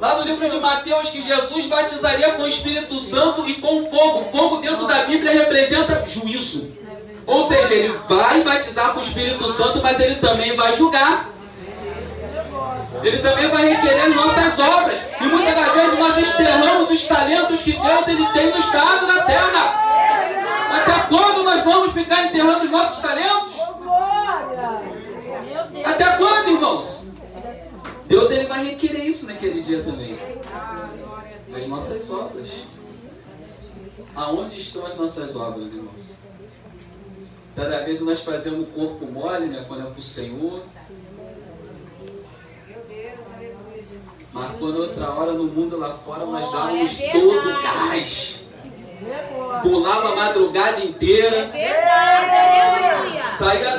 Lá no livro de Mateus, que Jesus batizaria com o Espírito Santo e com fogo. Fogo dentro da Bíblia representa juízo. Ou seja, ele vai batizar com o Espírito Santo, mas ele também vai julgar. Ele também vai requerer as nossas obras. E muitas das vezes nós enterramos os talentos que Deus ele tem nos dado na terra. Até quando nós vamos ficar enterrando os nossos talentos? Até quando, irmãos? Deus ele vai requerer isso naquele dia também. As nossas obras. Aonde estão as nossas obras, irmãos? Cada vez nós fazemos o corpo mole, né, quando é para o Senhor. Mas quando outra hora no mundo lá fora nós dávamos todo o gás. Pulava a madrugada inteira. Saía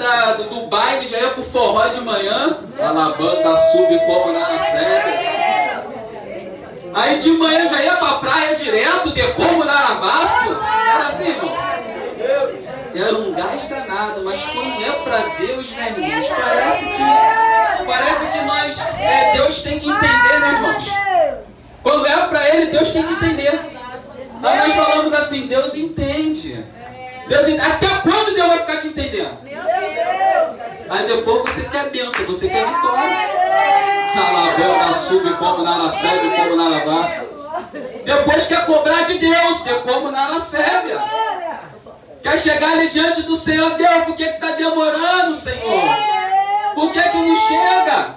do baile, já ia pro forró de manhã. Alabanda, sub, como na sede. Aí de manhã já ia pra praia direto, de como na Aravaço. Era assim, irmãos. Era um gás danado, mas quando é pra Deus, né, irmãos? Parece que nós, Deus tem que entender, né, irmãos? Quando é pra Ele, Deus tem que entender. Aí nós falamos assim, Deus entende. Até quando Deus vai ficar te entendendo? Aí depois você quer bênção, você quer vitória. Alabanda, sub, como na sebe, como na Aravaço. Depois quer cobrar de Deus, de como na sebe. Quer chegar ali diante do Senhor, Deus, por que está demorando, Senhor? Por que não chega?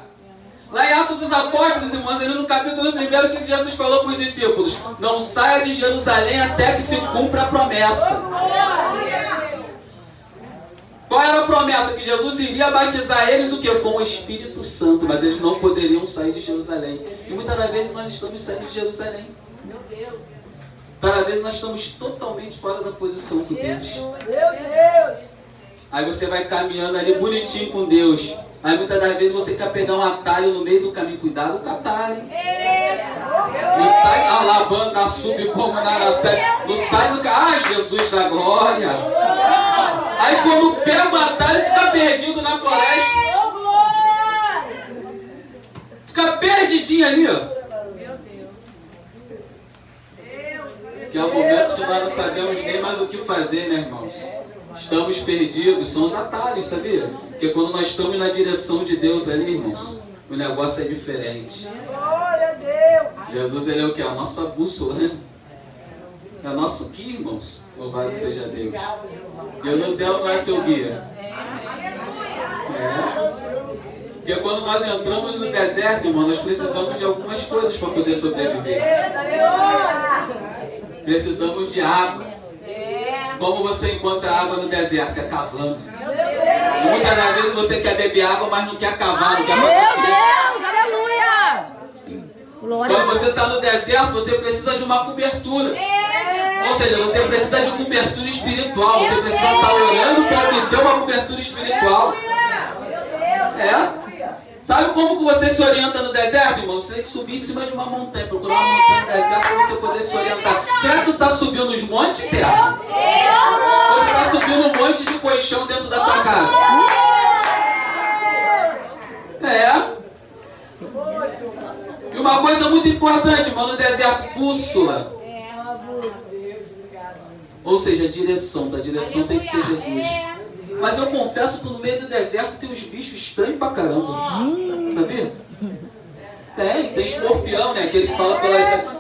Lá em Atos dos Apóstolos, irmãos, ali no capítulo 1, o que Jesus falou para os discípulos? Não saia de Jerusalém até que se cumpra a promessa. Qual era a promessa? Que Jesus iria batizar eles o quê? Com o Espírito Santo, mas eles não poderiam sair de Jerusalém. E muitas das vezes nós estamos saindo de Jerusalém. Meu Deus. Cada vez nós estamos totalmente fora da posição com Deus. Meu Deus. Aí você vai caminhando ali bonitinho com Deus. Aí muitas das vezes você quer pegar um atalho no meio do caminho. Cuidado com o atalho, hein? Não sai alabando, sube como na araçé. Não sai do carro. Ah, Jesus da glória. Aí quando pega o atalho, fica perdido na floresta. Fica perdidinho ali, ó. Que há momentos que nós não sabemos nem mais o que fazer, né, irmãos? Estamos perdidos, são os atalhos, sabia? Porque quando nós estamos na direção de Deus ali, irmãos, o negócio é diferente. Glória a Deus! Jesus, ele é o que? A nossa bússola, né? É o nosso guia, irmãos. Louvado seja Deus. Jesus não é seu guia. Porque quando nós entramos no deserto, irmão, nós precisamos de algumas coisas para poder sobreviver. Precisamos de água. Como você encontra água no deserto? É cavando. E muitas das vezes você quer beber água, mas não quer cavar, não quer botar preço. Quando você está no deserto, você precisa de uma cobertura. Ou seja, você precisa de uma cobertura espiritual. Você precisa estar orando para obter uma cobertura espiritual. Sabe como que você se orienta no deserto, irmão? Você tem que subir em cima de uma montanha, procurar uma montanha no deserto para você poder se orientar. Será que tu está subindo os montes, terra? Ou tu está subindo um monte de colchão dentro da tua casa? E uma coisa muito importante, irmão, no deserto, bússola. Ou seja, a direção tem que ser Jesus. Mas eu confesso que no meio do deserto tem uns bichos estranhos pra caramba. Sabia? Tem escorpião, né? Aquele que fala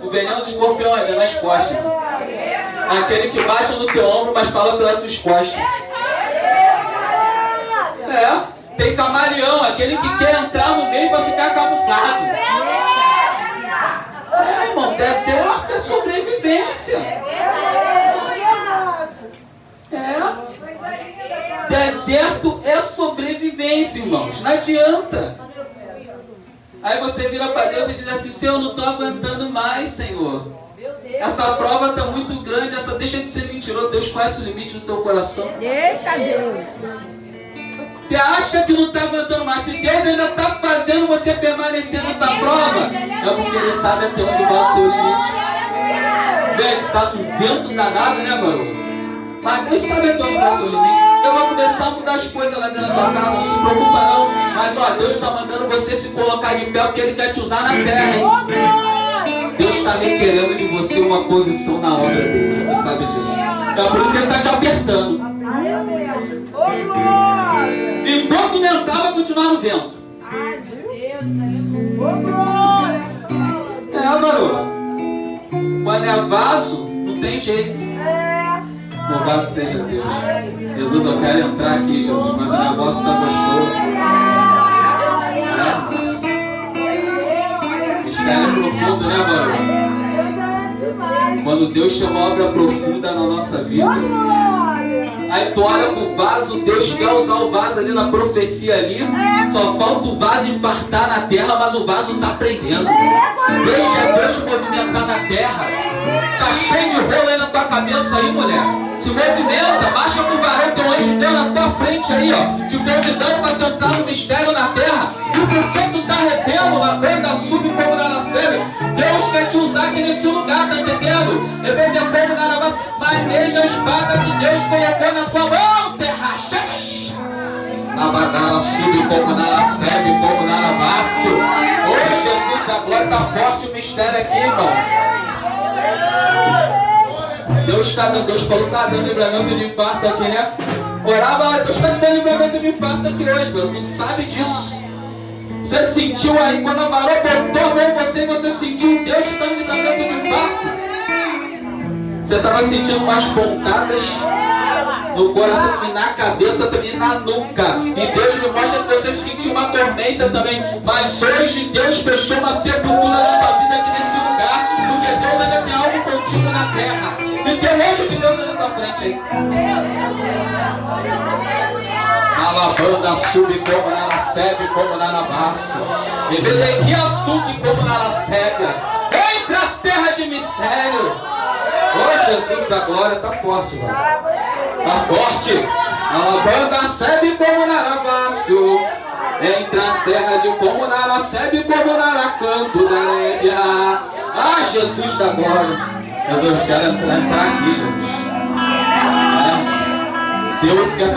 o veneno do escorpião é nas costas. É aquele que bate no teu ombro, mas fala pelas tuas costas. Tem camaleão, aquele que quer entrar no meio pra ficar camuflado. Irmão, deserto é sobrevivência. Deserto é sobrevivência, irmãos. Não adianta. Aí você vira para Deus e diz assim: Senhor, eu não estou aguentando mais, Senhor. Essa prova está muito grande. Deixa de ser mentiroso. Deus conhece o limite do teu coração. Deixa Deus. Você acha que não está aguentando mais? Se Deus ainda está fazendo você permanecer nessa prova, é porque Ele sabe até onde vai o seu limite. Bem, tu está com vento danado, né, garoto? Mas Deus sabe até onde vai o seu limite. Eu vou começar a mudar as coisas lá dentro da tua casa, não se preocupa não. Mas ó, Deus está mandando você se colocar de pé porque Ele quer te usar na terra, hein? Deus está requerendo de você uma posição na obra dele. Você sabe disso. É por isso que ele está te apertando. Enquanto não entrar, vai continuar no vento. Garoto. Quando é vaso, não tem jeito. Louvado seja Deus. Jesus, eu quero entrar aqui, Jesus, mas o negócio está gostoso. Mistério profundo, né, garoto? Quando Deus tem uma obra profunda na nossa vida, aí tu olha pro vaso, Deus quer usar o vaso ali na profecia ali. Só falta o vaso infartar na terra, mas o vaso tá prendendo. Deixa Deus movimentar na terra. Tá cheio de rolo aí na tua cabeça aí, mulher. Se movimenta, baixa pro varão, tem um anjo de Deus na tua frente aí, ó, te convidando para tu entrar no mistério na terra. E por que tu tá retendo na banda sub como na série? Deus quer te usar aqui nesse lugar, tá entendendo? Rebelde como na base, maneja a espada que Deus colocou na tua mão, terra. Na badala sub como na sebe, como na vaso. Ô Jesus, a glória tá forte, o mistério aqui, irmãos. Deus falou que tá dando livramento de infarto aqui, né? Orava, Deus está te dando livramento de infarto aqui hoje, meu. Tu sabe disso. Você sentiu aí, quando a varou botou a mão em você e você sentiu Deus te dando livramento de infarto. Você estava sentindo umas pontadas no coração e na cabeça também, na nuca. E Deus me mostra que você sentiu uma dormência também. Mas hoje Deus fechou uma sepultura na tua vida aqui nesse lugar, porque Deus ainda tem algo contigo na terra. E tem um anjo de Deus ali na tua frente aí. Alabanda sube como na sebe, como na vaso. E Bedequias tuque como na sebe. Entre as terras de mistério. Oh Jesus, a glória tá forte, mano. Tá forte. Alabanda sebe como na vaso. Entre as terras de como na sebe, como na canto da lévia. Ah, Jesus da glória. Meu Deus, quero entrar aqui, Jesus. Deus quer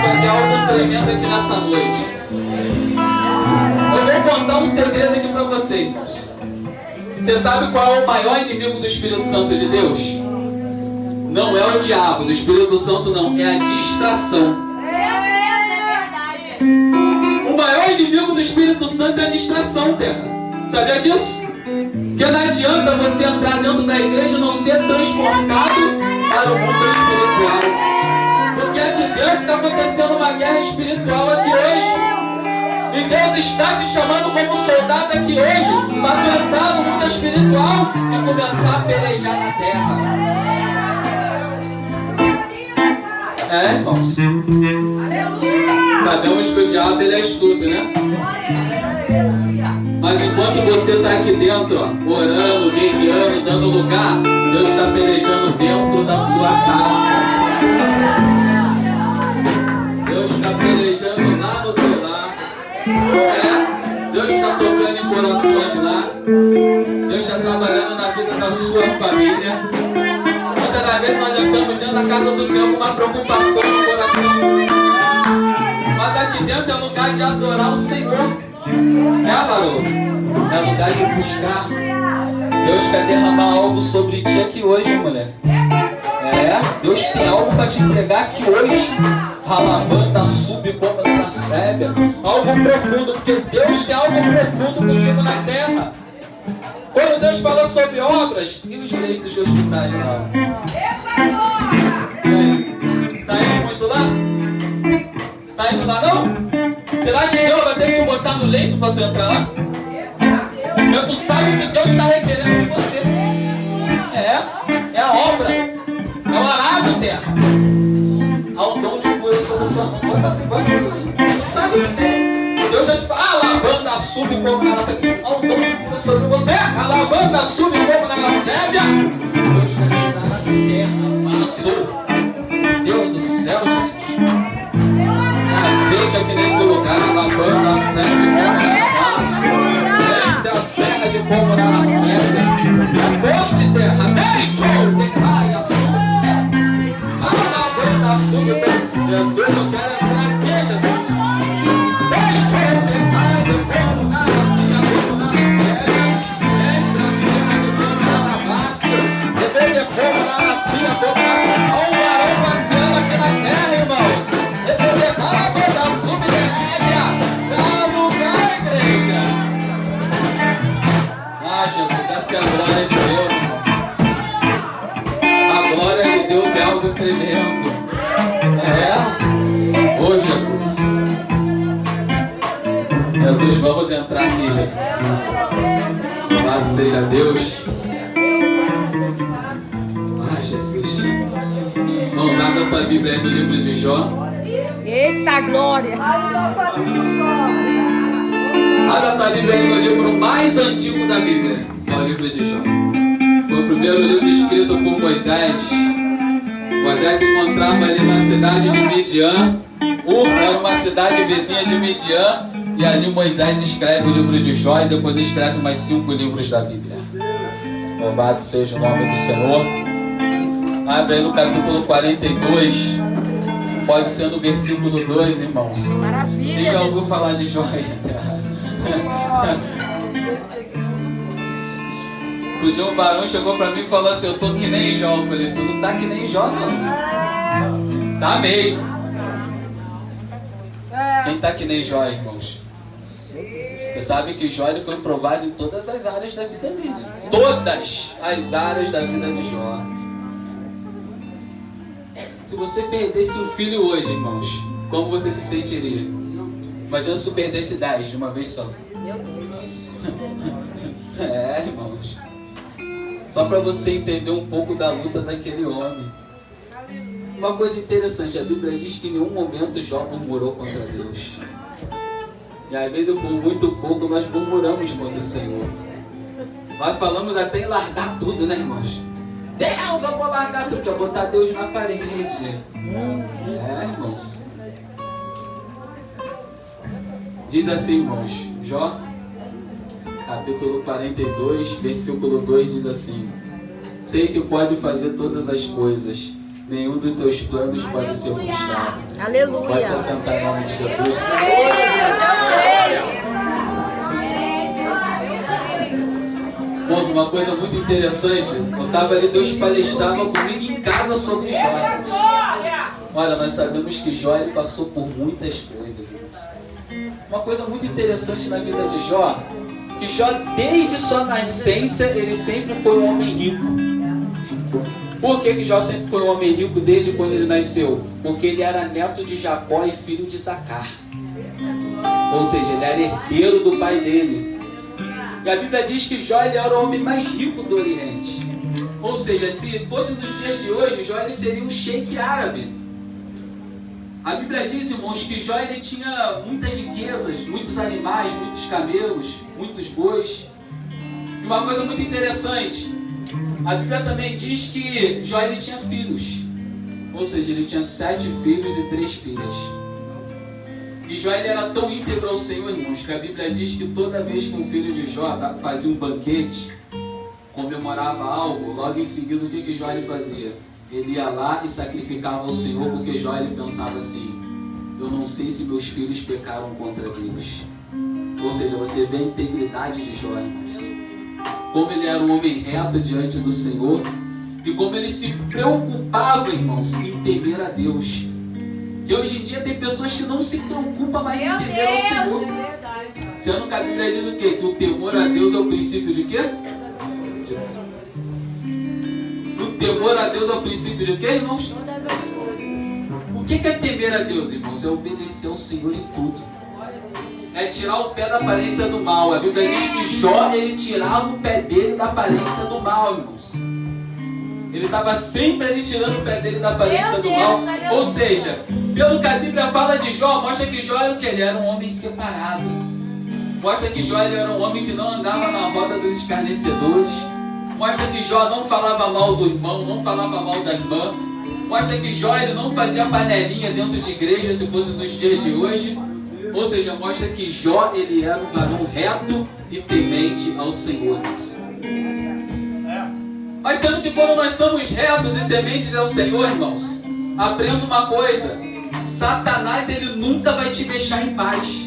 fazer algo tremendo aqui nessa noite. Eu vou contar um segredo aqui para vocês, irmãos. Você sabe qual é o maior inimigo do Espírito Santo de Deus? Não é o diabo, do Espírito Santo não, é a distração. O maior inimigo do Espírito Santo é a distração, terra. Sabia disso? Porque não adianta você entrar dentro da igreja e não ser transportado para o mundo espiritual. Porque aqui dentro está acontecendo uma guerra espiritual aqui hoje. E Deus está te chamando como soldado aqui hoje para tu entrar no mundo espiritual e começar a pelejar na terra. Irmãos? Sabemos que o diabo ele é astuto, né? Mas enquanto você está aqui dentro, ó, orando, guerreando, dando lugar, Deus está pelejando dentro da sua casa. Deus está pelejando lá no teu lar. Deus está tocando em corações lá. Deus está trabalhando na vida da sua família. Muitas das vezes nós estamos dentro da casa do Senhor com uma preocupação no coração. Mas aqui dentro é lugar de adorar o Senhor. Garoto? É lugar de buscar. Deus quer derramar algo sobre ti aqui hoje, mulher. Deus tem algo para te entregar aqui hoje. Alabanda sube como na sébia. Algo profundo, porque Deus tem algo profundo contigo na terra. Quando Deus fala sobre obras e os leitos de hospitais lá. Tá indo muito lá? Tá indo lá não? Será que Deus vai ter que te botar no leito para tu entrar lá? Porque tu sabe o que Deus está requerendo de você. É a obra. É o arado, terra. Há um dom de cura sobre a sua mão. Bota assim. Tu sabe o que tem. Deus já te fala, alabanda sube como na nossa. Há um dom de cura sobre você. Terra, alabanda sube como na nossa sébia. Deus vai te usar na terra. Passou. Deus do céu, Jesus. Azeite aqui nesse lugar, alabanda sebe como na vaso. Entre as terras de como na sebe. É forte terra, dentro, decai a sua. Alabanda sube. Jesus, eu quero entrar aqui, Jesus. Dentro, decai como na sebe, como na sebe. Jesus, vamos entrar aqui, Jesus. Louvado seja Deus. Ai, Jesus. Vamos abrir a tua Bíblia aí no livro de Jó. Eita glória! Abra a tua Bíblia aí no livro mais antigo da Bíblia, que é o livro de Jó. Foi o primeiro livro escrito por Moisés. Moisés se encontrava ali na cidade de Midian. Ur era uma cidade vizinha de Midian. E ali Moisés escreve o livro de Jó e depois escreve mais 5 livros da Bíblia. Louvado seja o nome do Senhor. Abre aí no capítulo 42. Pode ser no versículo 2, irmãos. Maravilha! Quem já ouviu falar de Jó aí? Outro dia um varão chegou pra mim e falou assim: eu tô que nem Jó. Eu falei: tu não tá que nem Jó não. Tá mesmo. Quem tá que nem Jó, irmãos? Você sabe que Jó ele foi provado em todas as áreas da vida dele. Todas as áreas da vida de Jó. Se você perdesse um filho hoje, irmãos, como você se sentiria? Imagina se eu perdesse 10 de uma vez só. É, irmãos. Só para você entender um pouco da luta daquele homem. Uma coisa interessante, a Bíblia diz que em nenhum momento Jó murmurou contra Deus. E às vezes por muito pouco nós murmuramos contra o Senhor. Nós falamos até em largar tudo, né, irmãos? Deus, eu vou largar tudo, que eu vou botar Deus na parede. É, irmãos. Diz assim, irmãos, Jó, capítulo 42, versículo 2 diz assim: sei que pode fazer todas as coisas, nenhum dos teus planos pode ser frustrado. Aleluia! Pode se assentar em nome de Jesus. Irmãos, uma coisa muito interessante, eu estava ali, Deus palestrava comigo em casa sobre Jó. Olha, nós sabemos que Jó ele passou por muitas coisas, irmãos. Uma coisa muito interessante na vida de Jó, que Jó desde sua nascença ele sempre foi um homem rico. Por que Jó sempre foi um homem rico desde quando ele nasceu? Porque ele era neto de Jacó e filho de Zacar. Ou seja, ele era herdeiro do pai dele. E a Bíblia diz que Jó ele era o homem mais rico do Oriente. Ou seja, se fosse nos dias de hoje, Jó ele seria um sheik árabe. A Bíblia diz, irmãos, que Jó ele tinha muitas riquezas, muitos animais, muitos camelos, muitos bois. E uma coisa muito interessante, a Bíblia também diz que Jó ele tinha filhos. Ou seja, ele tinha 7 filhos e 3 filhas. E Jó ele era tão íntegro ao Senhor, irmãos, que a Bíblia diz que toda vez que um filho de Jó fazia um banquete, comemorava algo, logo em seguida o que Jó ele fazia? Ele ia lá e sacrificava ao Senhor, porque Jó ele pensava assim: eu não sei se meus filhos pecaram contra Deus. Ou seja, você vê a integridade de Jó, irmãos. Como ele era um homem reto diante do Senhor e como ele se preocupava, irmãos, em temer a Deus. E hoje em dia tem pessoas que não se preocupam mais em temer ao Senhor. Sendo que a Bíblia diz o quê? Que o temor a Deus é o princípio de quê? O temor a Deus é o princípio de quê, irmãos? O que é temer a Deus, irmãos? É obedecer ao Senhor em tudo. É tirar o pé da aparência do mal. A Bíblia diz que Jó, ele tirava o pé dele da aparência do mal, irmãos. Ele estava sempre ali tirando o pé dele da aparência do mal. Ou seja, pelo que a Bíblia fala de Jó, mostra que Jó era o que? Ele era um homem separado. Mostra que Jó ele era um homem que não andava na roda dos escarnecedores. Mostra que Jó não falava mal do irmão, não falava mal da irmã. Mostra que Jó ele não fazia panelinha dentro de igreja, se fosse nos dias de hoje. Ou seja, mostra que Jó ele era um varão reto e temente ao Senhor. Mas sendo que quando nós somos retos e tementes ao Senhor, irmãos, aprenda uma coisa: Satanás ele nunca vai te deixar em paz.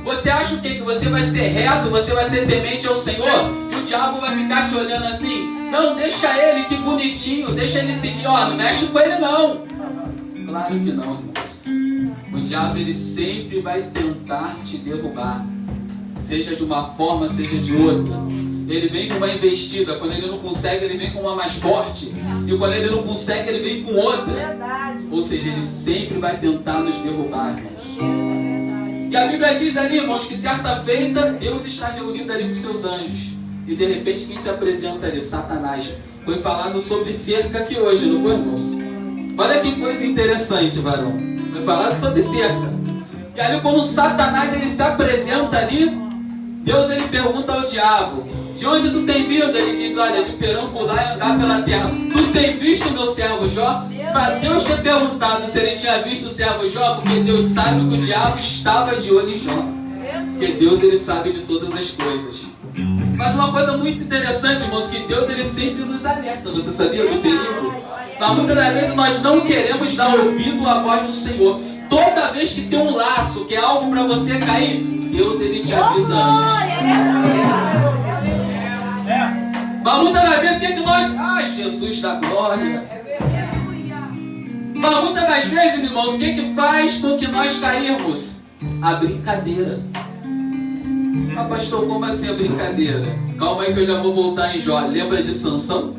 Você acha o quê? Que você vai ser reto, você vai ser temente ao Senhor e o diabo vai ficar te olhando assim? Não, deixa ele, que bonitinho, deixa ele seguir, ó, não mexe com ele não. Claro que não, irmãos. O diabo ele sempre vai tentar te derrubar, seja de uma forma, seja de outra. Ele vem com uma investida, quando ele não consegue, ele vem com uma mais forte. E quando ele não consegue, ele vem com outra. Ou seja, ele sempre vai tentar nos derrubar, irmãos. E a Bíblia diz ali, irmãos, que certa feita Deus está reunido ali com seus anjos. E de repente quem se apresenta ali? Satanás. Foi falado sobre cerca aqui hoje, não foi, irmãos? Olha que coisa interessante, varão. Foi falado sobre cerca. E ali quando Satanás ele se apresenta ali, Deus ele pergunta ao diabo: de onde tu tem vindo? Ele diz: olha, de perambular e andar pela terra. Tu tem visto meu servo Jó? Para Deus ter perguntado se ele tinha visto o servo Jó, porque Deus sabe que o diabo estava de olho em Jó. Porque Deus ele sabe de todas as coisas. Mas uma coisa muito interessante, irmãos, que Deus ele sempre nos alerta. Você sabia do perigo? Mas muitas das vezes nós não queremos dar ouvido à voz do Senhor. Toda vez que tem um laço, que é algo para você cair, Deus ele te avisa antes. Mas muitas das vezes o que é que nós... Ai, Jesus da glória! Mas muitas das vezes, irmãos, o que é que faz com que nós cairmos? A brincadeira. Ah, pastor, como assim a brincadeira? Calma aí que eu já vou voltar em Jó. Lembra de Sansão?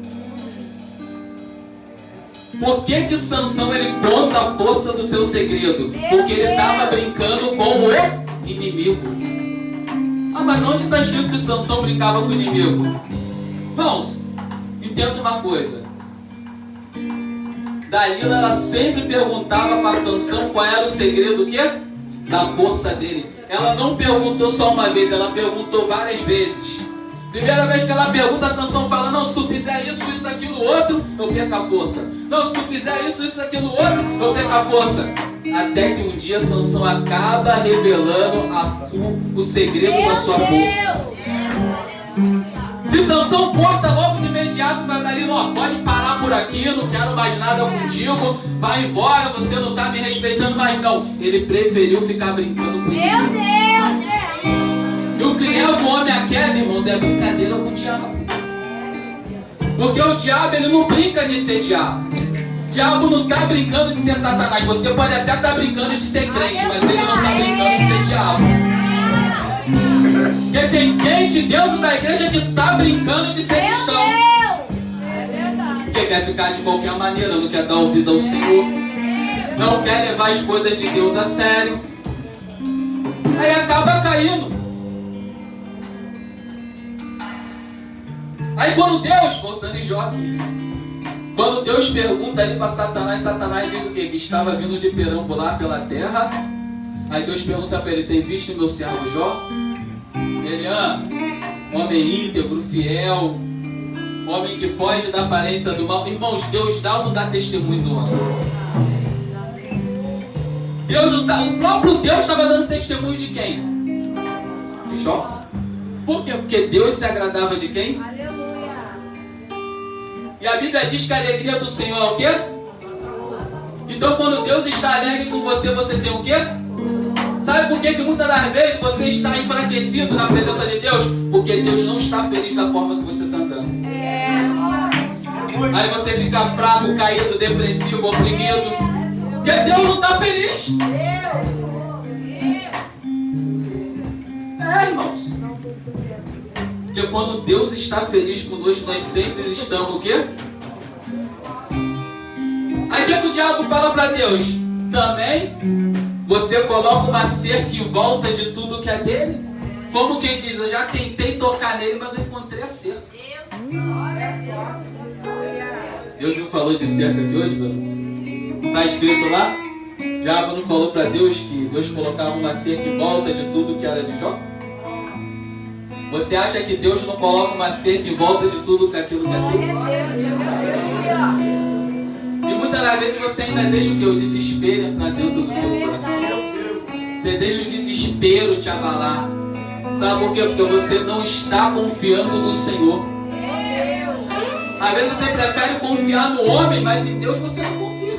Por que Sansão ele conta a força do seu segredo? Porque ele estava brincando com o inimigo. Ah, mas onde está escrito que Sansão brincava com o inimigo? Irmãos, entenda uma coisa. Dalila ela sempre perguntava para Sansão qual era o segredo o quê? Da força dele. Ela não perguntou só uma vez, ela perguntou várias vezes. Primeira vez que ela pergunta, Sansão fala: não, se tu fizer isso, isso, aquilo, outro, eu perco a força. Não, se tu fizer isso, isso, aquilo, outro, eu perco a força. Até que um dia Sansão acaba revelando o segredo da sua força. Se Sansão corta logo de imediato para Dalila: ó, pode parar por aqui, não quero mais nada contigo, vai embora, você não está me respeitando mais não. Ele preferiu ficar brincando com ele. Meu Deus! E o que leva o homem à queda, irmãos, é brincadeira com o diabo. Porque o diabo ele não brinca de ser diabo. O diabo não está brincando de ser Satanás. Você pode até estar brincando de ser crente, mas ele não está brincando de ser diabo. Porque tem gente dentro da igreja que está brincando de ser cristão. Porque quer ficar de qualquer maneira, não quer dar ouvido ao Senhor, não quer levar as coisas de Deus a sério. Aí acaba caindo. Aí quando Deus, voltando em Jó aqui, quando Deus pergunta ali para Satanás, Satanás diz o quê? Que estava vindo de perambular pela terra. Aí Deus pergunta para ele: tem visto meu servo Jó? Ele, homem íntegro, fiel, homem que foge da aparência do mal. Irmãos, Deus dá ou não dá testemunho do homem? Deus não dá, o próprio Deus estava dando testemunho de quem? De Jó. Por quê? Porque Deus se agradava de quem? E a Bíblia diz que a alegria do Senhor é o quê? Então quando Deus está alegre com você, você tem o quê? Sabe por que muitas das vezes você está enfraquecido na presença de Deus? Porque Deus não está feliz da forma que você está andando. Aí você fica fraco, caído, depressivo, oprimido. Porque Deus não está feliz. Irmãos. Porque quando Deus está feliz conosco, nós sempre estamos o quê? Aí o que o diabo fala para Deus? Também você coloca uma cerca em volta de tudo que é dele? Como quem diz: eu já tentei tocar nele, mas eu encontrei a cerca. Deus não falou de cerca aqui hoje, mano? Está escrito lá? O diabo não falou para Deus que Deus colocava uma cerca em volta de tudo que era de Jó? Você acha que Deus não coloca uma cerca em volta de tudo que aquilo que é dele? E muitas das vezes você ainda deixa o que? O desespero entrar dentro do teu coração. Você deixa o desespero te abalar. Sabe por quê? Porque você não está confiando no Senhor. Às vezes você prefere confiar no homem, mas em Deus você não confia.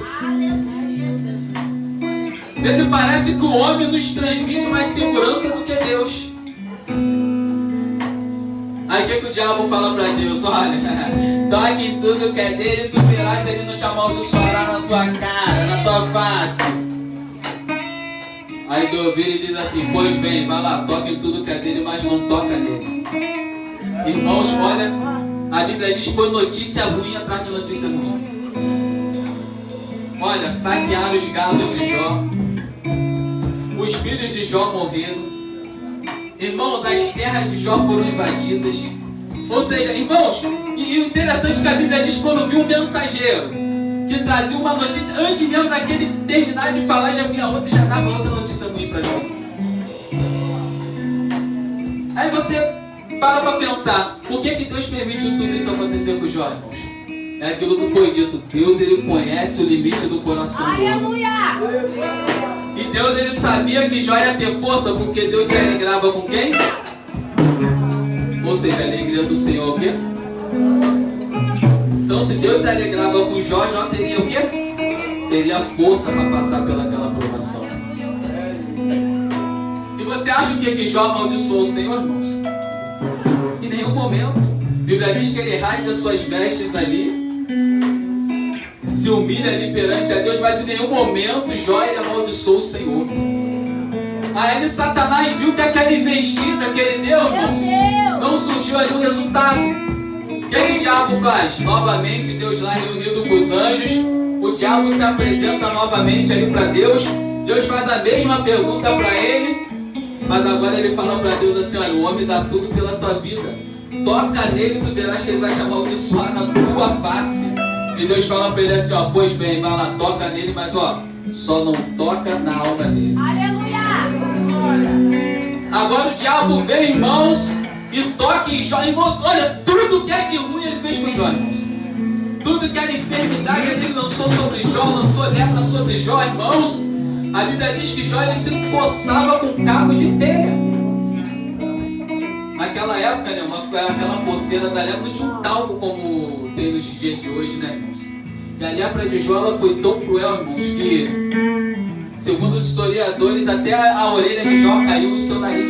Às vezes parece que o homem nos transmite mais segurança do que Deus. Aí o que o diabo fala para Deus? Olha, toque em tudo que é dele, tu verás ele não te amaldiçoará na tua cara, na tua face. Aí Deus vira e diz assim: pois bem, vai lá, toque em tudo que é dele, mas não toca nele. Irmãos, olha, a Bíblia diz que foi notícia ruim atrás de notícia ruim. Olha, saquearam os gados de Jó. Os filhos de Jó morreram. Irmãos, as terras de Jó foram invadidas. Ou seja, irmãos, e o interessante é que a Bíblia diz que quando viu um mensageiro que trazia uma notícia, antes mesmo daquele terminar de falar, já vinha outra e já dava outra notícia ruim para Jó. Aí você para pensar, por que Deus permitiu tudo isso acontecer com Jó, irmãos? É aquilo que foi dito, Deus ele conhece o limite do coração do homem. E Deus ele sabia que Jó ia ter força, porque Deus se alegrava com quem? Ou seja, a alegria do Senhor o quê? Então se Deus se alegrava com Jó, Jó teria o quê? Teria força para passar pelaquela provação. E você acha o que Jó amaldiçoou o Senhor, irmãos? Em nenhum momento. A Bíblia diz que ele rasga suas vestes ali, se humilha ali perante a Deus, mas em nenhum momento Jó ele amaldiçoou o Senhor. Aí Satanás viu que aquela investida que ele deu, irmãos, não surgiu ali o resultado. O que o diabo faz? Novamente Deus lá reunido com os anjos, o diabo se apresenta novamente ali para Deus. Deus faz a mesma pergunta para ele, mas agora ele fala para Deus assim: olha, o homem dá tudo pela tua vida, toca nele, tu verás que ele vai te amaldiçoar na tua face. E Deus fala para ele assim: ó, pois bem, vai lá, toca nele, mas ó, só não toca na alma dele. Aleluia! Agora o diabo vem, irmãos, e toca em Jó. Irmão, olha, tudo que é de ruim ele fez com Jó, irmãos. Tudo que era enfermidade ele lançou sobre Jó, lançou lepra sobre Jó, irmãos. A Bíblia diz que Jó ele se coçava com cabo de telha. Naquela época, né, aquela coceira da lepra não tinha um talco como tem nos dias de hoje, né, irmãos? E a lepra de Jó ela foi tão cruel, irmãos, que, segundo os historiadores, até a orelha de Jó caiu no seu nariz.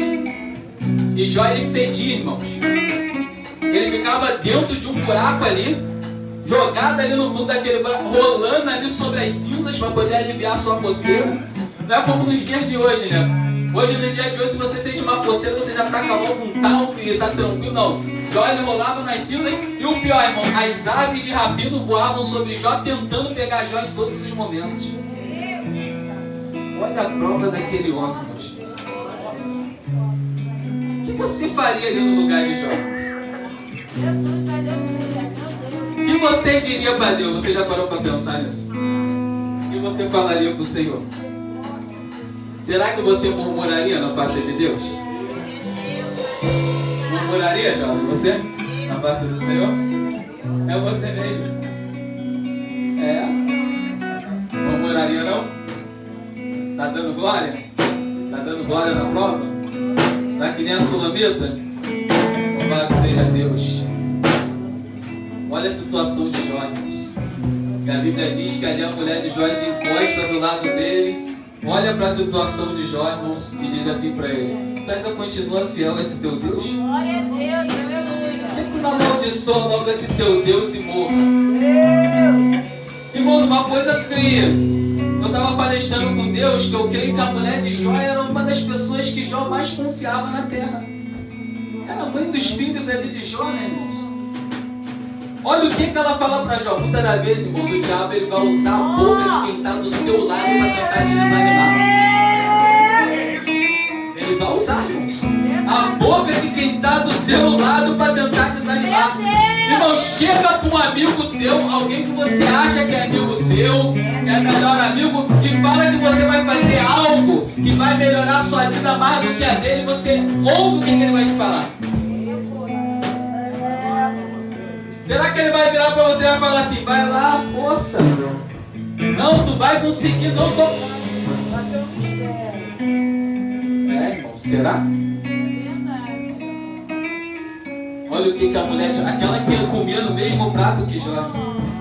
E Jó ele fedia, irmãos. Ele ficava dentro de um buraco ali, jogado ali no fundo daquele buraco, rolando ali sobre as cinzas para poder aliviar a sua coceira. Não é como nos dias de hoje, né? Hoje, no dia de hoje, se você sente uma coceira, você já está com a mão com talco e está tranquilo. Não. Jó ele rolava nas cinzas. E o pior, irmão, as aves de rapino voavam sobre Jó, tentando pegar Jó em todos os momentos. Olha a prova daquele homem, irmãos. O que você faria ali no lugar de Jó? O que você diria para Deus? Você já parou para pensar nisso? O que você falaria para o Senhor? Será que você murmuraria na face de Deus? Murmuraria, jovem? Você? Na face do Senhor? É você mesmo. É? Murmuraria não? Tá dando glória? Tá dando glória na prova? Tá que nem a Sulamita? Louvado seja Deus. Olha a situação de Jó, irmãos. Que a Bíblia diz que ali a mulher de Jó encosta do lado dele. Olha para a situação de Jó, irmãos, e diz assim para ele: tu ainda continua fiel a esse teu Deus? Glória a Deus, aleluia. Por que tu não amaldiçoa logo esse teu Deus e morra? Irmãos, uma coisa que eu estava palestrando com Deus, que eu creio que a mulher de Jó era uma das pessoas que Jó mais confiava na terra. Era a mãe dos filhos ali de Jó, né, irmãos? Olha o que ela fala para Jó. Muitas das vezes, irmãos, o diabo ele vai usar a boca de quem está do seu lado para tentar te desanimar. Ele vai usar, irmãos, a boca de quem está do teu lado para tentar desanimar. Irmão, chega para um amigo seu, alguém que você acha que é amigo seu, é melhor amigo, e fala que você vai fazer algo que vai melhorar a sua vida mais do que a dele, e você ouve o que ele vai te falar. Será que ele vai virar para você e vai falar assim: vai lá, força. Não, tu vai conseguir, não tô. É, irmão, será? Olha o que a mulher, aquela que comia no mesmo prato que Jó.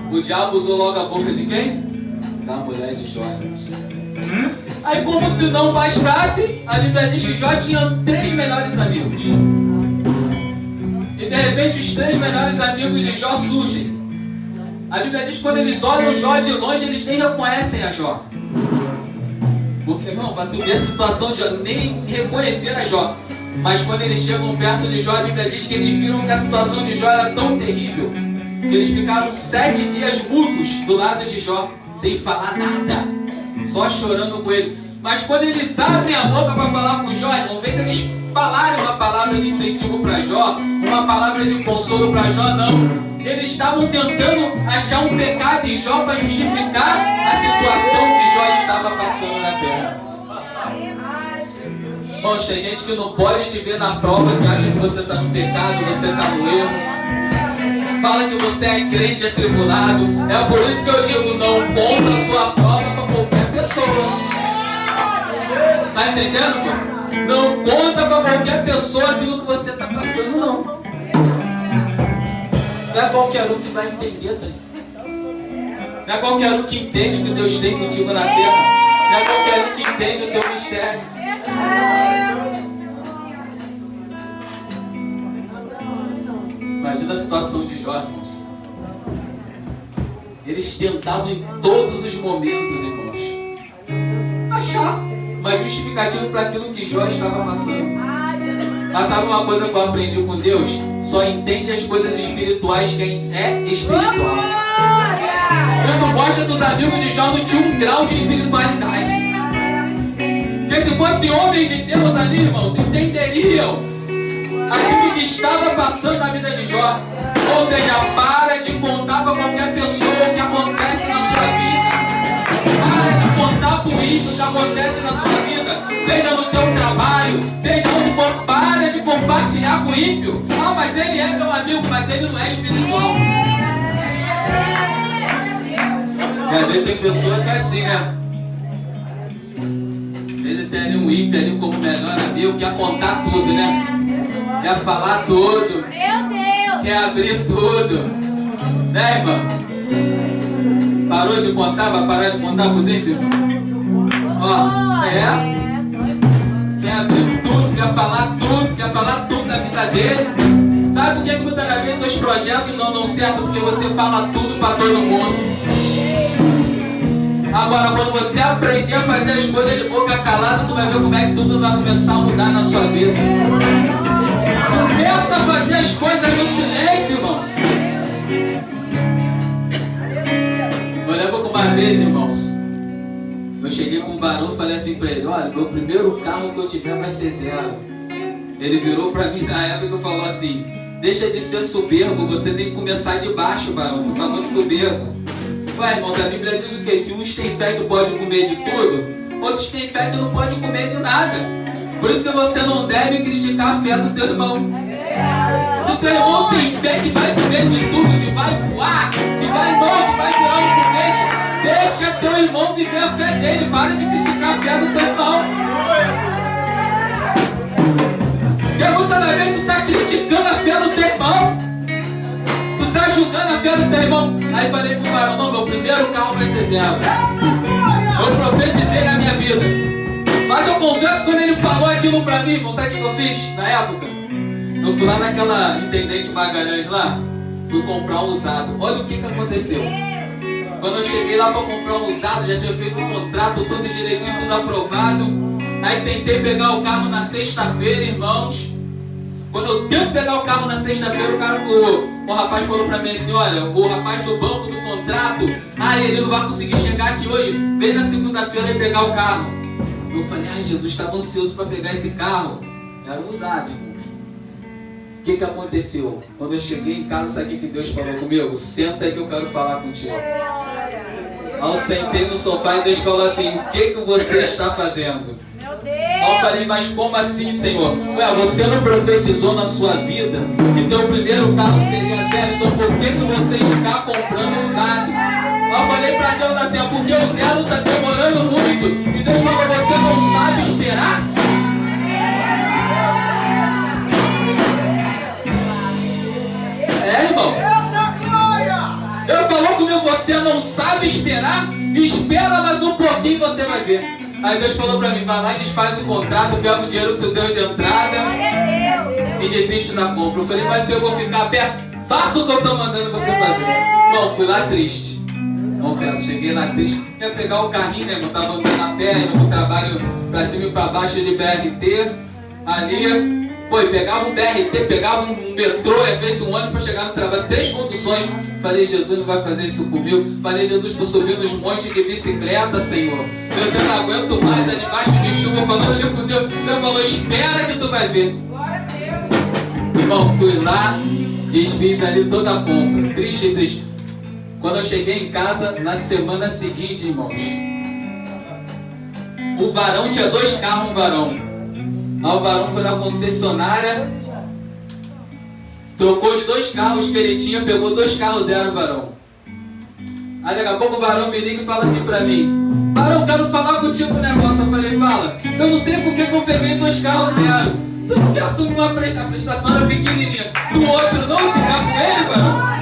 O diabo usou logo a boca de quem? Da mulher de Jó. Aí, como se não bastasse, a Bíblia diz que Jó tinha 3 melhores amigos. E de repente os 3 melhores amigos de Jó surgem. A Bíblia diz que quando eles olham Jó de longe, eles nem reconhecem a Jó. Porque, irmão, para tu ver a situação de Jó, nem reconhecer a Jó. Mas quando eles chegam perto de Jó, a Bíblia diz que eles viram que a situação de Jó era tão terrível que eles ficaram 7 dias mudos do lado de Jó, sem falar nada, só chorando com ele. Mas quando eles abrem a boca para falar com Jó, irmão, vem que eles falarem uma palavra de incentivo para Jó, uma palavra de consolo para Jó, não. Eles estavam tentando achar um pecado em Jó para justificar a situação que Jó estava passando na terra. Irmãos, tem gente que não pode te ver na prova, que acha que você está no pecado, você está no erro. Fala que você é crente atribulado. É por isso que eu digo, não conta a sua prova para qualquer pessoa. Tá entendendo, moço? Não conta para qualquer pessoa aquilo que você está passando, não. Não é qualquer um que vai entender, tá? Não é qualquer um que entende o que Deus tem contigo na terra. Não é qualquer um que entende o teu mistério. Imagina a situação de Jó, irmãos. Eles tentavam em todos os momentos, irmãos, achar uma justificativa para aquilo que Jó estava passando. Mas sabe uma coisa que eu aprendi com Deus? Só entende as coisas espirituais quem é espiritual. Isso mostra que os amigos de Jó não tinham um grau de espiritualidade. Porque se fossem homens de Deus ali, irmãos, entenderiam aquilo que estava passando na vida de Jó. Ou seja, para de contar para qualquer pessoa o que acontece na sua vida. Para de contar para o ímpio o que acontece na sua vida. Seja no teu trabalho, seja onde for. Para de compartilhar com o ímpio. Ah, mas ele é meu amigo, mas ele não é espiritual. E às vezes tem pessoa que é assim, né? Às vezes tem ali um ímpio ali como melhor amigo, quer contar tudo, né? Quer falar tudo. Meu Deus! Quer abrir tudo. Né, irmão? Parou de contar? Vai parar de contar pros ímpios? Ó, quer abrir tudo, quer falar tudo da vida dele. Sabe por que muitas das vezes seus projetos não dão certo? Porque você fala tudo para todo mundo. Agora, quando você aprender a fazer as coisas de boca calada, tu vai ver como é que tudo vai começar a mudar na sua vida. Começa a fazer as coisas no silêncio, irmãos. Eu lembro que uma vez, irmãos, eu cheguei com um varão e falei assim pra ele: olha, meu primeiro carro que eu tiver vai ser zero. Ele virou pra mim na época e falou assim: deixa de ser soberbo, você tem que começar de baixo, varão, tu tá muito soberbo. Ué, irmãos, a Bíblia diz o quê? Que uns têm fé que pode comer de tudo, outros têm fé que não pode comer de nada. Por isso que você não deve criticar a fé do teu irmão. O teu irmão tem fé que vai comer de tudo, que vai voar, que vai virar um foguete. Deixa teu irmão viver a fé dele, para de criticar a fé do teu irmão. Porque muitas das vezes tu está criticando a fé do teu irmão. Tu está julgando a fé do teu irmão. Aí falei pro varão: não, meu primeiro carro vai ser zero. Eu profetizei na minha vida. Mas eu confesso, quando ele falou aquilo pra mim, irmão, sabe o que eu fiz na época? Eu fui lá naquela Intendente Magalhães lá, fui comprar um usado. Olha o que aconteceu. Quando eu cheguei lá pra comprar um usado, já tinha feito um contrato, tudo direitinho, tudo aprovado. Aí tentei pegar o carro na sexta-feira, irmãos. Quando eu tento pegar o carro na sexta-feira, o rapaz falou pra mim assim: olha, o rapaz do banco do contrato, ele não vai conseguir chegar aqui hoje, vem na segunda-feira e pegar o carro. Eu falei: ai, Jesus, estava ansioso para pegar esse carro. Era usado, irmãos. O que aconteceu? Quando eu cheguei em casa, sabe o que Deus falou comigo? Senta aí que eu quero falar contigo. Aí eu sentei no sofá e Deus falou assim: o que você está fazendo? Aí eu falei: mas como assim, Senhor? Ué, você não profetizou na sua vida que teu primeiro carro seria zero, então por que você está comprando usado? Aí eu falei pra Deus assim: porque o zero está demorando muito. E Deus falou: você não sabe esperar? Irmãos, eu falou comigo: você não sabe esperar? Espera mais um pouquinho e você vai ver. Aí Deus falou pra mim: vai lá e desfaz o contrato, pega o dinheiro que tu deu de entrada e desiste da compra. Eu falei: mas se eu vou ficar perto, faça o que eu tô mandando você fazer. Bom, fui lá triste. Confesso, cheguei lá triste. Ia pegar o carrinho, né? Eu tava andando na pé, indo pro trabalho pra cima e pra baixo de BRT. Ali, pegava um BRT, pegava um metrô, às vezes um ônibus pra chegar no trabalho. 3 conduções. Falei, Jesus não vai fazer isso comigo. Falei, Jesus, estou subindo os montes de bicicleta, Senhor. Meu Deus, não aguento mais, é debaixo de chuva, falando ali com Deus. Deus falou, espera que tu vai ver. Irmão, fui lá, desfiz ali toda a compra. Triste, triste. Quando eu cheguei em casa, na semana seguinte, irmãos, o varão tinha 2 carros, um varão. Aí o varão foi na concessionária, trocou os 2 carros que ele tinha, pegou 2 carros zero, varão. Aí daqui a pouco o varão me liga e fala assim pra mim: varão, quero falar contigo um negócio. Eu falei, fala. Eu não sei porque que eu peguei 2 carros zero. Tu não quer assumir uma prestação? A prestação era pequenininha. Do outro não ficar com ele, varão?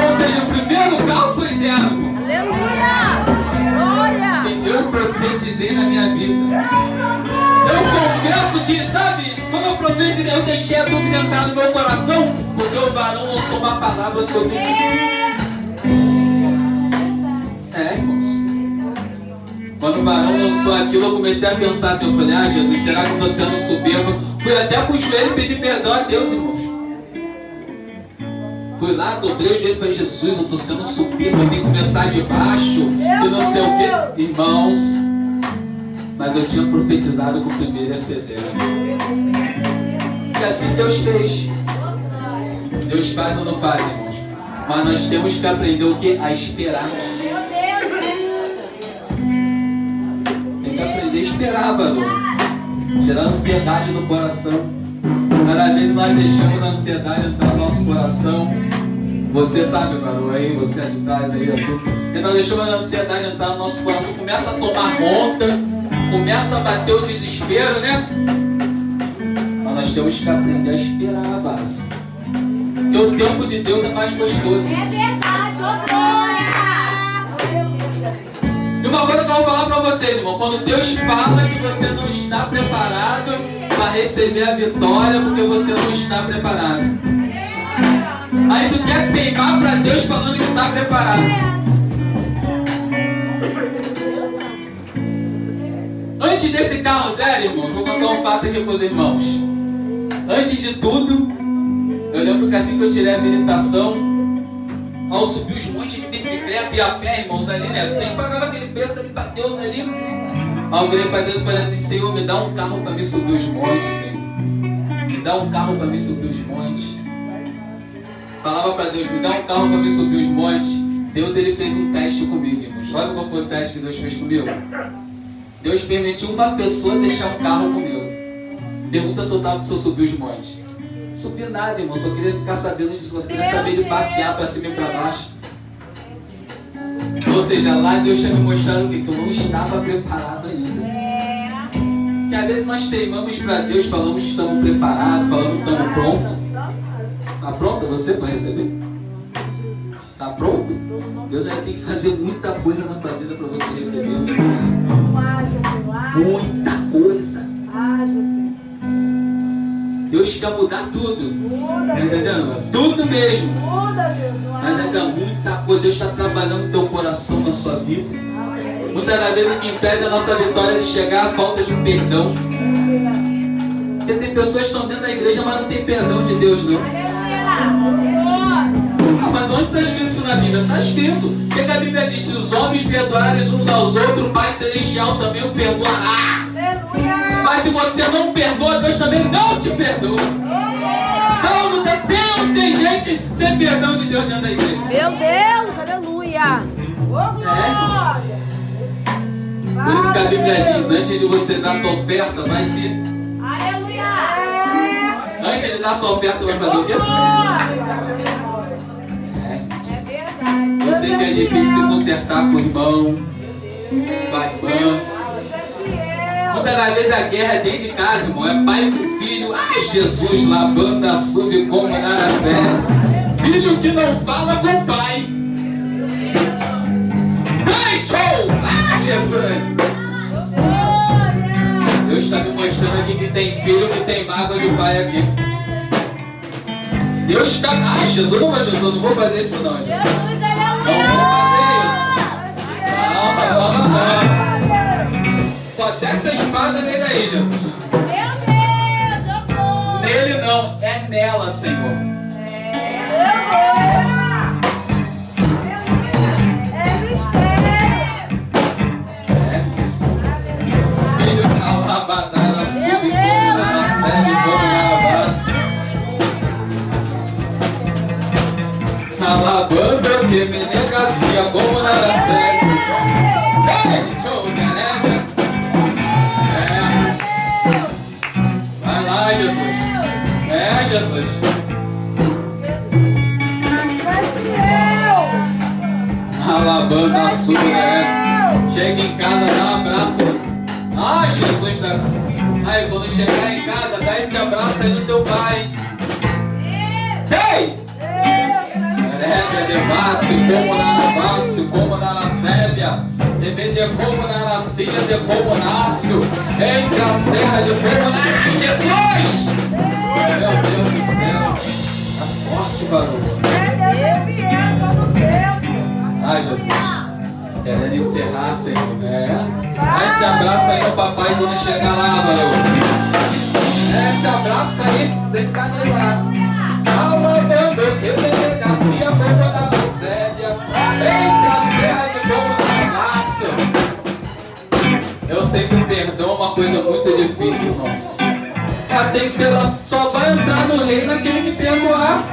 Ou seja, o primeiro carro foi zero. Aleluia! Glória! Eu profetizei na minha vida. Eu confesso que, sabe, quando eu profetizei, eu deixei a dúvida entrar no meu coração, porque o varão lançou uma palavra sobre mim. Irmãos. Quando o varão lançou aquilo, eu comecei a pensar assim, eu falei, ah, Jesus, será que eu estou sendo soberbo? Fui até pro joelho e pedi perdão a Deus, irmãos. Fui lá, dobrei o joelho e falei, Jesus, eu estou sendo soberbo, eu tenho que começar de baixo, e não sei o quê. Irmãos, mas eu tinha profetizado que o primeiro ia ser zero. E assim Deus fez. Deus faz ou não faz, irmãos? Mas nós temos que aprender o que? A esperar. Tem que aprender a esperar, varão. Tirar a ansiedade do coração. Cada vez nós deixamos a ansiedade entrar no nosso coração. Você sabe, varão, aí, você é de trás aí, azul. E nós deixamos a ansiedade entrar no nosso coração. Começa a tomar conta. Começa a bater o desespero, né? Mas nós temos que aprender a esperar, vaso. Porque o tempo de Deus é mais gostoso. É verdade, ô glória! E uma coisa que eu vou falar pra vocês, irmão. Quando Deus fala que você não está preparado para receber a vitória, porque você não está preparado. Aí tu quer teimar pra Deus falando que está preparado. Antes desse carro zero, irmãos, vou contar um fato aqui para os irmãos. Antes de tudo, eu lembro que assim que eu tirei a habilitação, ao subir os montes de bicicleta e a pé, irmãos, ali, né? Tem que pagar aquele preço ali para Deus ali. Aí eu virei para Deus e falei assim, Senhor, me dá um carro para me subir os montes, Senhor. Me dá um carro para me subir os montes. Falava para Deus, me dá um carro para me subir os montes. Deus, ele fez um teste comigo, irmãos. Sabe qual foi o teste que Deus fez comigo? Deus permitiu uma pessoa deixar um carro comigo. Pergunta se eu subi os montes. Subi nada, irmão. Só queria ficar sabendo disso. Só queria saber de passear para cima e para baixo. Ou seja, lá Deus tinha me mostrado o quê? Que eu não estava preparado ainda. Que às vezes nós teimamos para Deus, falamos que estamos preparados, falamos que estamos prontos. Está pronta você para receber? Está pronto? Deus ainda tem que fazer muita coisa na tua vida para você receber. Muita coisa. Deus quer mudar tudo. Tá entendendo? Tudo mesmo. Mas ainda muita coisa. Deus está trabalhando no teu coração, na sua vida. Muitas das vezes o que impede a nossa vitória de chegar é a falta de perdão. Porque tem pessoas que estão dentro da igreja, mas não tem perdão de Deus, não. Ah, mas onde está escrito isso na Bíblia? Está escrito. O que a Bíblia diz? Se os homens perdoarem uns aos outros, o Pai Celestial também o perdoará. Mas se você não perdoa, Deus também não te perdoa. Não tem gente sem perdão de Deus dentro da igreja. Meu Deus, aleluia! Por isso que a Bíblia diz, antes de você dar a tua oferta, vai ser. Aleluia! Antes de dar a sua oferta, vai fazer o quê? Eu sei que é difícil se consertar com o irmão, com a irmã. Muitas das vezes a guerra é dentro de casa, irmão. É pai com filho. Ai, Jesus, lavando a sube como na fé. Filho que não fala com o pai. Ai, show! Ah, Jesus! Deus está me mostrando aqui que tem filho que tem mágoa de pai aqui. Deus está... Ai, Jesus, não vou fazer isso não, gente. Não vou fazer isso. Não. Só desce a espada nele aí, Jesus. Meu Deus, Nele não, é nela, Senhor. que me negacia como nada sério. Ei, show, carecas. Vai lá, Jesus. Jesus. Alabando a sua, Chega em casa, dá um abraço. Jesus. Aí, quando chegar em casa, dá esse abraço aí no teu pai. Ei! Como como na sébia, de como na nascia, de como nasce, entre as terras de como nasce Jesus! Meu Deus do céu, tá forte, barulho. Deus é fiel todo tempo. Jesus, querendo encerrar, Senhor. Dá esse abraço aí no papai quando chegar lá, valeu. Esse abraço aí, tem que estar nele lá. Alabando que me negacia como na séria, entre as terras de como na nasce. Eu sei que o perdão é uma coisa muito difícil, irmãos. Tem que perdoar. Só vai entrar no reino aquele que perdoar.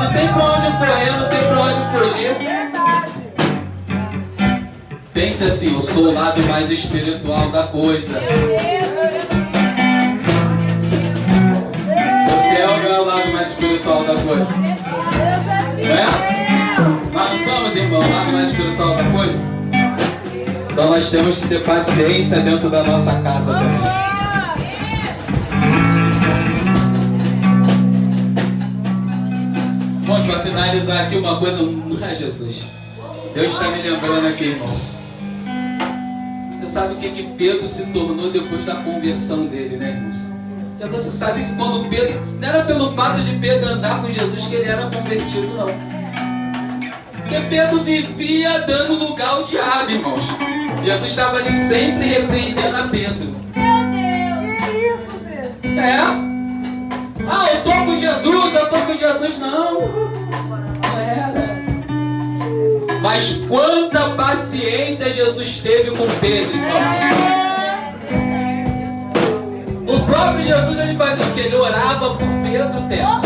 Não tem pra onde correr, não tem pra onde fugir. Pense assim, eu sou o lado mais espiritual da coisa. Você é o meu lado mais espiritual da coisa. Não é? Nós não somos, irmão, o lado mais espiritual da coisa? Então nós temos que ter paciência dentro da nossa casa também. Vamos para finalizar aqui uma coisa. Jesus, Deus está me lembrando aqui, irmãos. Você sabe o que Pedro se tornou depois da conversão dele, né, irmãos? Jesus, você sabe que quando Pedro, não era pelo fato de Pedro andar com Jesus que ele era convertido, não. Porque Pedro vivia dando lugar ao diabo, irmãos. Jesus estava ali sempre repreendendo a Pedro. Meu Deus! Que isso, Deus? Eu tô com Jesus, não. Não era. Mas quanta paciência Jesus teve com Pedro, irmãos. O próprio Jesus, ele fazia o quê? Ele orava por Pedro, terra.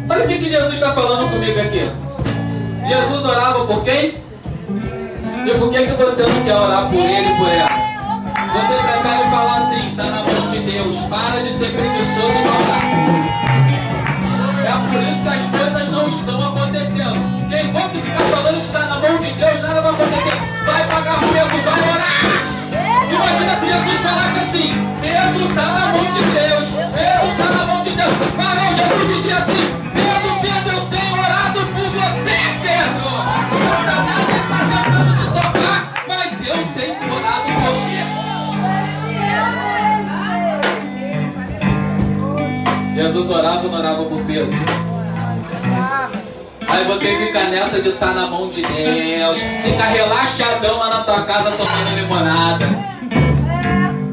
Olha o que Jesus está falando comigo aqui. Jesus orava por quem? E por que você não quer orar por ele e por ela? Você prefere falar assim, está na mão de Deus, para de ser preguiçoso e orar. É por isso que as coisas não estão acontecendo. Porque enquanto ficar falando que está na mão de Deus, nada vai acontecer. Vai pagar preço, vai orar. Imagina se Jesus falasse assim, Pedro está na mão de Deus, Pedro está na mão de Deus. Mas não, Jesus dizia assim, Pedro, eu tenho orado por você, Pedro. Satanás está tentando te tocar, mas eu tenho orado por você. Jesus orava ou não orava por Pedro? Aí você fica nessa de estar na mão de Deus, fica relaxadão lá na tua casa tomando limonada.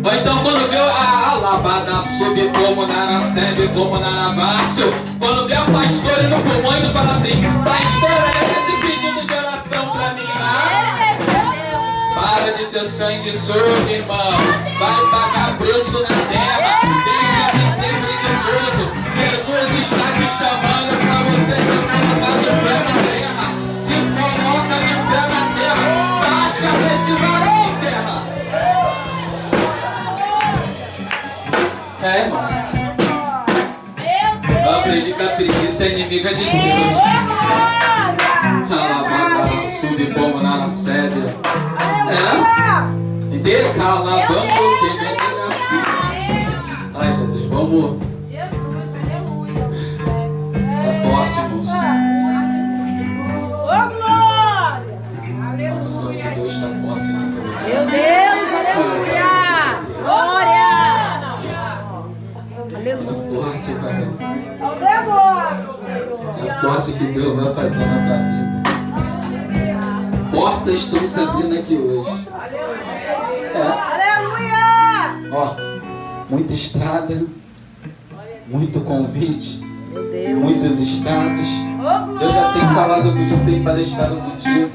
Ou então quando vê a alabada sube como na sebe, como na navácio, quando vê a pastora no pulmão e fala assim, pastora, esse pedido de oração pra mim lá. Para de ser sanguessuga, irmão. Vai pagar preço na terra. Deixa de ser preguiçoso. Jesus está te chamando para você se colocar de pé na terra. Se coloca de pé na terra. Baixa esse varão, terra. Irmão. Eu aprendi que a preguiça é inimiga de Deus. Alabada sube como na sede. Decalabando que me nasci. Ai, Jesus, vamos. Tá forte, irmãos. A unção de Deus está forte nessa vida. Meu Deus, aleluia! Glória! Aleluia! É forte, cara. É É forte que Deus vai fazer na tua vida. Portas estão se abrindo aqui hoje. Aleluia! Muita estrada, muito convite, Meu muitos estados. Deus já tem falado contigo, tem palestrado contigo.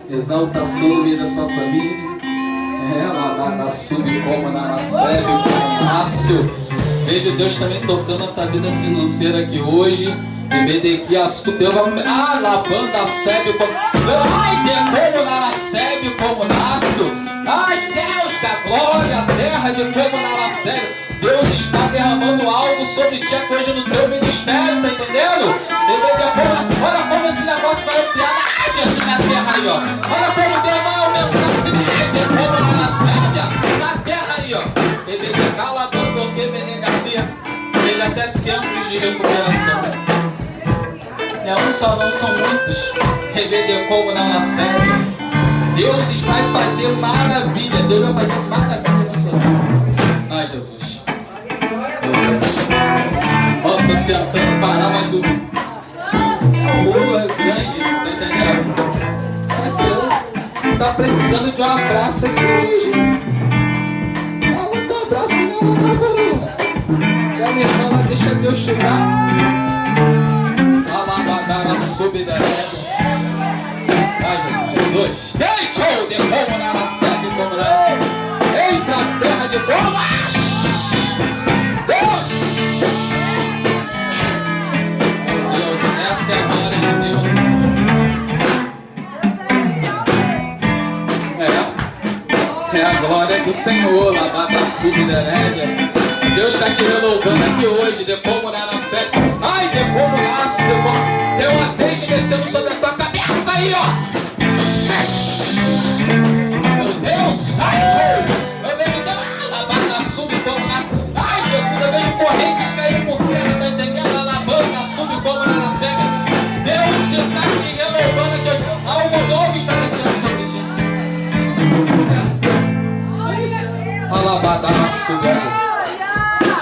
Exaltação no meio da sua família. Ela sube como na sebe, como nasce. Vejo Deus também tocando a tua vida financeira aqui hoje. Bebedequias, tu deu a lavanda sebe como. Ai, de como na sebe como nasce. Ai, Deus da glória, terra de como na sebe. Deus está derramando algo sobre ti hoje no teu ministério, tá entendendo? Olha como esse negócio vai ampliar na terra aí, ó. Olha como Deus vai aumentar esse negócio na sebe, na terra aí, ó. Veja até centros de recuperação. Não é um só, não são muitos. Rebede como na série. Deus vai fazer maravilha. Deus vai fazer maravilha na sua vida. Ai, Jesus. Meu Deus. Ó, tô tentando parar, mas o rolo é grande, tá entendendo? Você tá precisando de um abraço aqui hoje. Ela dá um abraço nela, tá vendo? Minha irmã, lá, deixa Deus te usar. Alabadara subida. Ai, Jesus. Ei, tchau, de como na sede, como na. Ei, pras terras de bolas. Deus. Meu Deus, essa é a glória de Deus. É a glória do Senhor. Labada subida, né? Deus está te renovando aqui hoje, de como na sede. Ai, de como nasce, de como. Tem um azeite descendo sobre a tua cabeça aí, ó. Meu Deus, sai, eu vejo alabanda sube como nasce. Ai, Jesus, eu vejo correntes caindo por terra, tá entendendo? Alabanda sube como na sede. Deus está te renovando aqui hoje. Algo novo está descendo sobre ti. É isso. Alabanda sube, Jesus.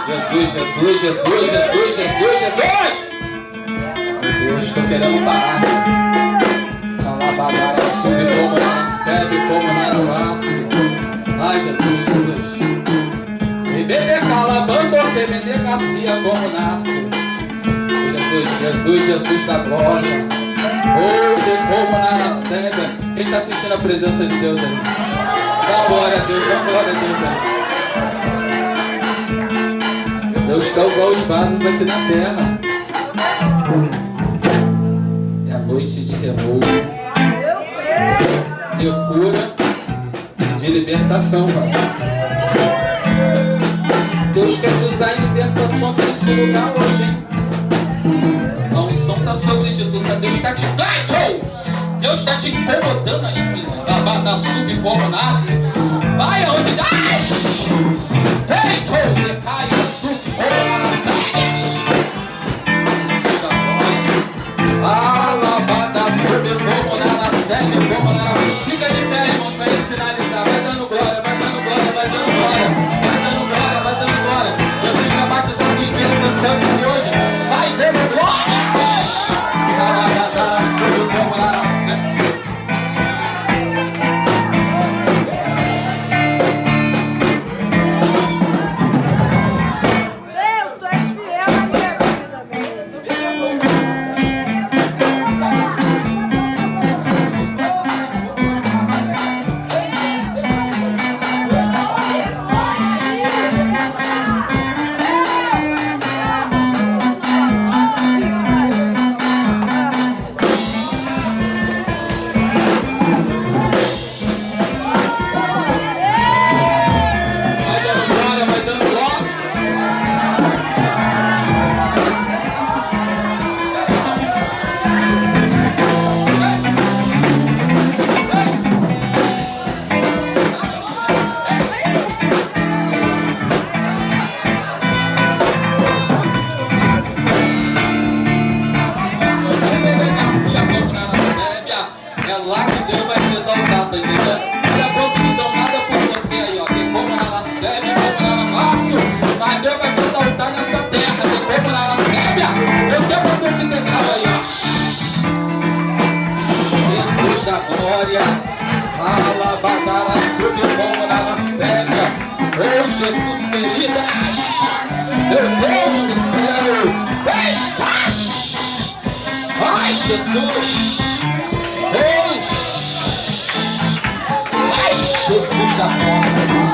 Jesus, Jesus, Jesus, Jesus, Jesus, Jesus! Meu Deus, estou querendo parar. Alabadara sube como na sebe, como na nasce. Ai, Jesus, Jesus. Bebê calabando, bebê gacia como nasce. Jesus, Jesus, Jesus da glória. Oh, de como na sebe. Quem está sentindo a presença de Deus aí? Dá glória a Deus, dá glória a Deus aí. Deus quer usar os vasos aqui na terra. É a noite de renovo, de cura, de libertação, vaso. Deus quer te usar em libertação aqui nesse lugar hoje, hein? A unção está sobre ti, Deus está te dando. Deus está te incomodando aí, menina. Da sub como nasce. Vai aonde nasce. Ei, tchau, decai, como na sede. Alabada sub como na sede, como na. Fica de pé, irmãos, para ele finalizar. Vai dando glória, vai dando glória, vai dando glória. Vai dando glória, vai dando glória. Jesus está batizando o Espírito Santo aqui hoje. Vai dando glória. Alabada sub como na sede. Jesus querida, meu Deus do céu, ai Jesus, ai Jesus da glória,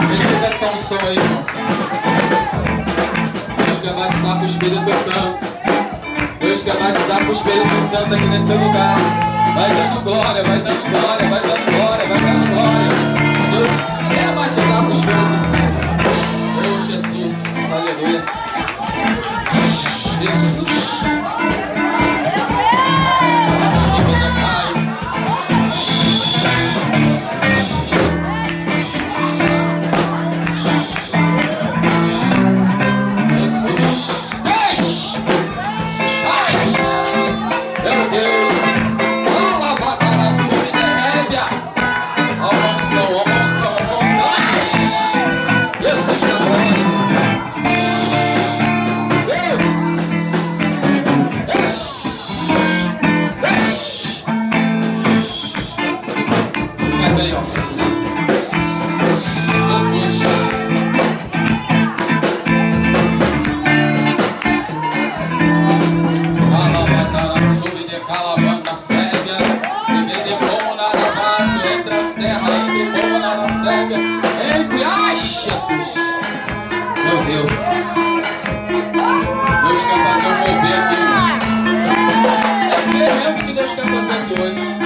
receba essa unção aí, irmãos. quer batizar com o Espírito Santo. Deus quer batizar com o Espírito Santo aqui nesse lugar. Vai dando glória, vai dando glória, vai dando glória, vai dando glória. Deus quer batizar com o Espírito Santo. Oh, Jesus, aleluia. Jesus. Entre as Jesus, meu Deus, Deus quer fazer um mover aqui hoje. É tremendo o que Deus quer fazer aqui hoje.